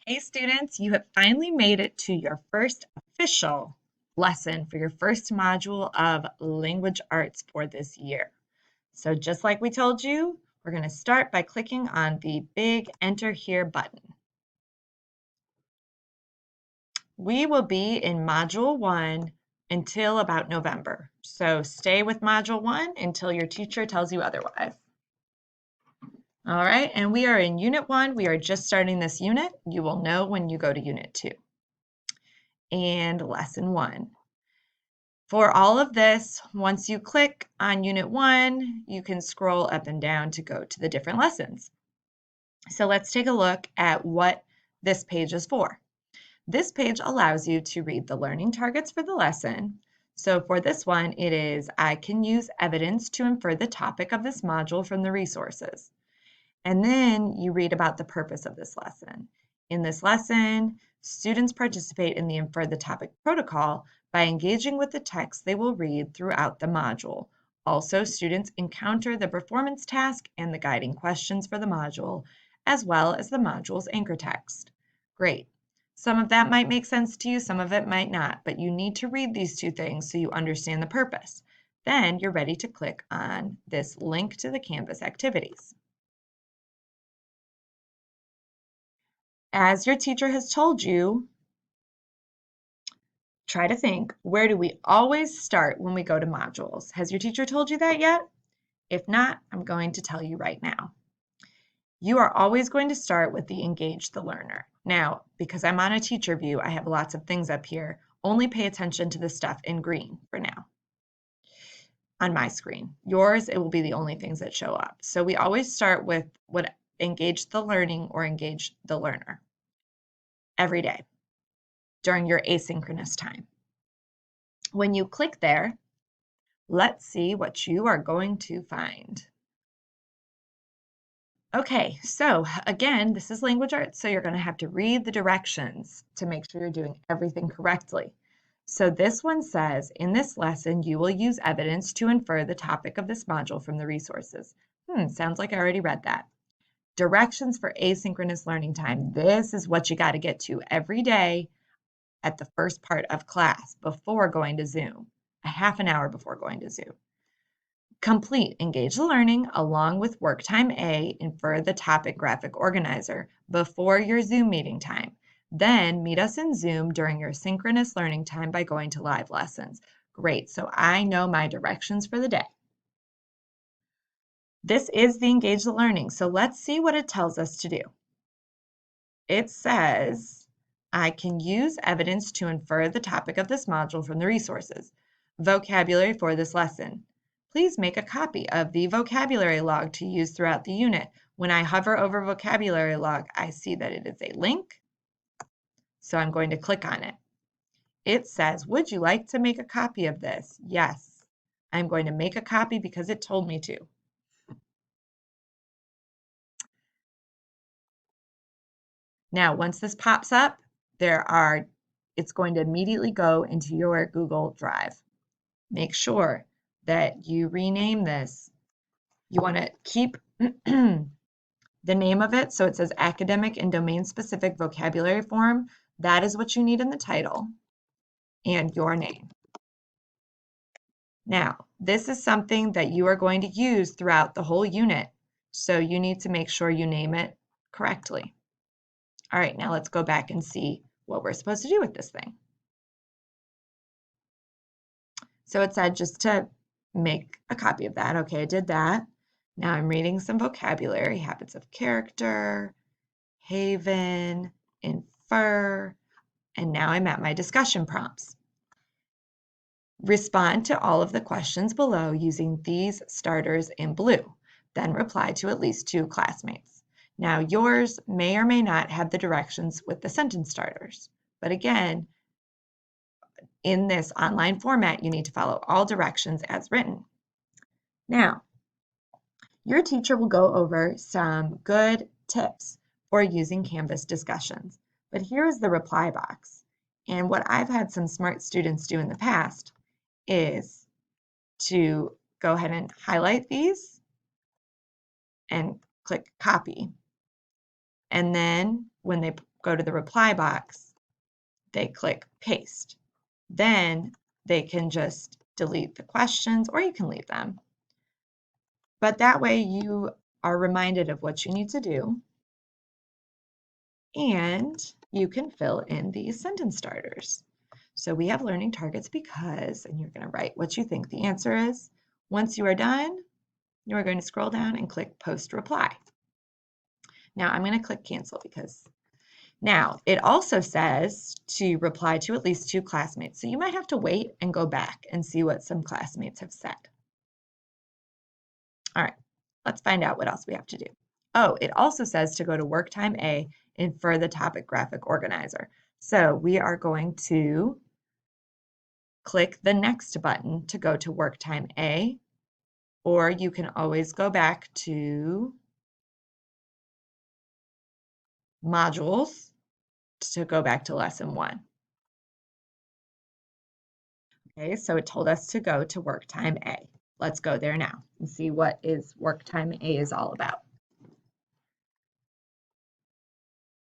Hey students, you have finally made it to your first official lesson for your first module of language arts for this year. So just like we told you, we're going to start by clicking on the big Enter Here button. We will be in Module 1 until about November. So stay with Module 1 until your teacher tells you otherwise. All right, and we are in Unit 1. We are just starting this unit. You will know when you go to Unit 2. And Lesson 1. For all of this, once you click on Unit 1, you can scroll up and down to go to the different lessons. So let's take a look at what this page is for. This page allows you to read the learning targets for the lesson. So for this one, it is, I can use evidence to infer the topic of this module from the resources. And then you read about the purpose of this lesson. In this lesson, students participate in the Infer the Topic protocol by engaging with the text they will read throughout the module. Also, students encounter the performance task and the guiding questions for the module, as well as the module's anchor text. Great. Some of that might make sense to you, some of it might not, but you need to read these two things so you understand the purpose. Then you're ready to click on this link to the Canvas activities. As your teacher has told you, try to think, where do we always start when we go to modules? Has your teacher told you that yet? If not, I'm going to tell you right now. You are always going to start with the Engage the Learner. Now, because I'm on a teacher view, I have lots of things up here. Only pay attention to the stuff in green for now. On my screen. Yours, it will be the only things that show up. So we always start with what Engage the Learning or Engage the Learner every day during your asynchronous time. When you click there, let's see what you are going to find. Okay, so again, this is language arts, so you're going to have to read the directions to make sure you're doing everything correctly. So this one says, in this lesson, you will use evidence to infer the topic of this module from the resources. Sounds like I already read that. Directions for asynchronous learning time. This is what you got to get to every day at the first part of class before going to Zoom, a half an hour before going to Zoom. Complete Engage the Learning along with Work Time A, infer the topic graphic organizer before your Zoom meeting time. Then meet us in Zoom during your synchronous learning time by going to live lessons. Great, so I know my directions for the day. This is the Engage the Learning, so let's see what it tells us to do. It says, I can use evidence to infer the topic of this module from the resources. Vocabulary for this lesson. Please make a copy of the vocabulary log to use throughout the unit. When I hover over vocabulary log, I see that it is a link, so I'm going to click on it. It says, would you like to make a copy of this? Yes, I'm going to make a copy because it told me to. Now, once this pops up, it's going to immediately go into your Google Drive. Make sure that you rename this. You want to keep the name of it, so it says Academic and Domain-Specific Vocabulary Form. That is what you need in the title, and your name. Now, this is something that you are going to use throughout the whole unit, so you need to make sure you name it correctly. All right, now let's go back and see what we're supposed to do with this thing. So it said just to make a copy of that. Okay, I did that. Now I'm reading some vocabulary, habits of character, haven, infer, and now I'm at my discussion prompts. Respond to all of the questions below using these starters in blue, then reply to at least 2 classmates. Now yours may or may not have the directions with the sentence starters, but again, in this online format, you need to follow all directions as written. Now, your teacher will go over some good tips for using Canvas discussions, but here is the reply box. And what I've had some smart students do in the past is to go ahead and highlight these and click copy. And then when they go to the reply box, they click paste. Then they can just delete the questions or you can leave them. But that way you are reminded of what you need to do and you can fill in these sentence starters. So we have learning targets because, and you're going to write what you think the answer is. Once you are done, you are going to scroll down and click post reply. Now I'm going to click cancel because now it also says to reply to at least 2 classmates. So you might have to wait and go back and see what some classmates have said. All right, let's find out what else we have to do. Oh, it also says to go to work time A, infer the topic graphic organizer. So we are going to click the next button to go to work time A, or you can always go back to modules to go back to lesson 1. Okay, so it told us to go to work time A. Let's go there now and see what work time A is all about.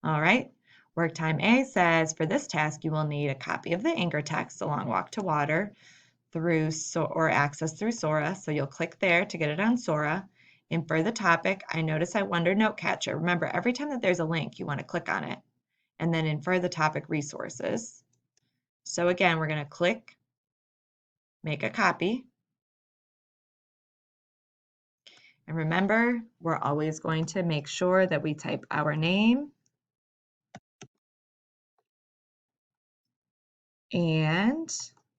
All right, work time A says for this task you will need a copy of the anchor text, A Long Walk to Water, or access through Sora. So you'll click there to get it on Sora. Infer the topic. I notice I wonder note catcher. Remember, every time that there's a link, you want to click on it. And then infer the topic resources. So again, we're going to click make a copy. And remember, we're always going to make sure that we type our name and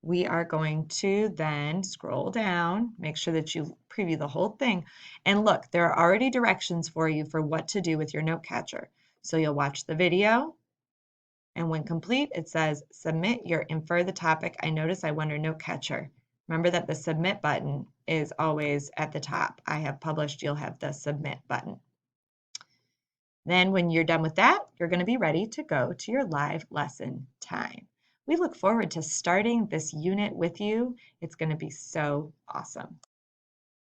we are going to then scroll down, make sure that you preview the whole thing. And look, there are already directions for you for what to do with your note catcher. So you'll watch the video, and when complete, it says submit your infer the topic. I notice I wonder note catcher. Remember that the submit button is always at the top. I have published, you'll have the submit button. Then when you're done with that, you're going to be ready to go to your live lesson time. We look forward to starting this unit with you. It's going to be so awesome.